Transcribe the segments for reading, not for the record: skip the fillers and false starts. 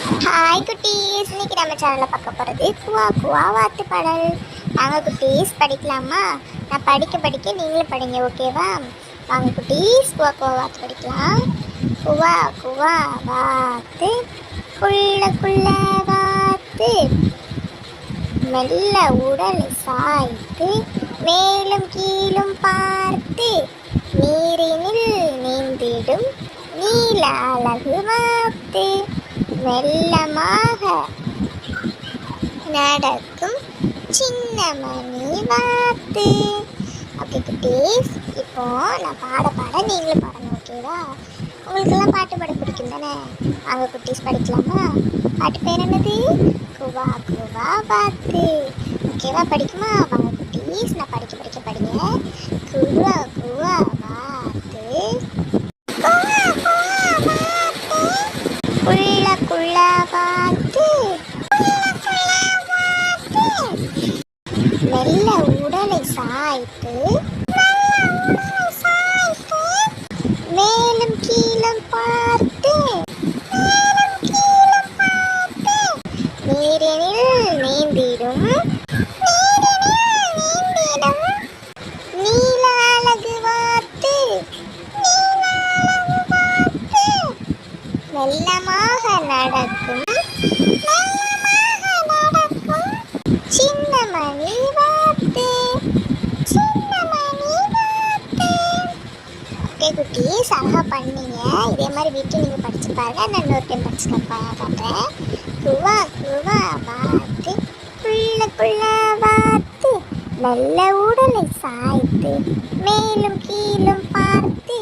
Hi குட்டீஸ், இன்னைக்கு நம்ம சேனலில் பார்க்க போகிறது குவா குவா வாத்து பாடல். வாங்க குட்டீஸ் படிக்கலாமா? நான் படிக்க நீங்களும் படிங்க, ஓகேவா? வாங்க குட்டீஸ், குவா குவா வாத்து படிக்கலாம். குவா குவா வாத்து குள்ள வாத்து, மெல்ல உடலை சாய்த்து மேலும் கீழும் பார்த்து நீரினில் நீந்திடும் நீல அழகு வாத்து, மெல்லமாக நடக்கும் சின்ன மணி வாத்து. ஓகே குட்டீஸ், இப்போ நான் பாட நீங்களும் பாடணும், ஓகேவா? உங்களுக்கெல்லாம் பாட்டு பாட பிடிக்கும் தானே? வாங்க குட்டீஸ் படிக்கலாமா? பாட்டு பேர் என்னது? குவா குவா வாத்து. ஓகேவா, படிக்குமா? வாங்க குட்டீஸ், நான் படிங்க. குவா குவா வாத்து குள்ள வாத்து, மெல்ல உடலை சாய்த்து மேலும் கீழும் பார்த்து நீரினில் நீந்திடும் நீல அழகு வாத்து, மெல்லமாக நடக்கும் சின்ன மணி வாத்து. ஓகே குட்டீஸ், அழகா பண்ணீங்க. இதே மாதிரி வீட்டில் நீங்கள் படிச்சு பாருங்க. நான் இன்னொரு டைம் படிச்சு காட்டுறேன். குவா குவா வாத்து குள்ள வாத்து, நல்ல உடலை சாய்த்து மேலும் கீழும் பார்த்து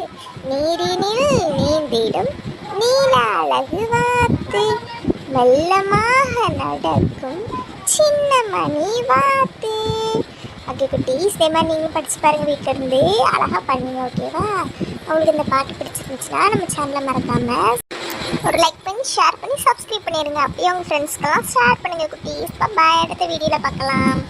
நீரினில் நீந்திடும் நீல அழகு வாத்து, மெல்லமாக நடக்கும் சின்ன மணி வாத்து. ஓகே குட்டீஸ், இதே மாதிரி நீங்கள் படிச்சு பாருங்கள், வீட்டில் இருந்து அழகாக பண்ணுங்க, ஓகேவா? உங்களுக்கு இந்த பாட்டு பிடிச்சிருந்துச்சுன்னா நம்ம சேனலை மறக்காமல் ஒரு லைக் பண்ணி ஷேர் பண்ணி சப்ஸ்கிரைப் பண்ணிடுங்க. அப்படியே உங்கள் ஃப்ரெண்ட்ஸ்க்கெல்லாம் ஷேர் பண்ணுங்கள் குட்டீஸ். பாய், அடுத்த வீடியோவில் பார்க்கலாம்.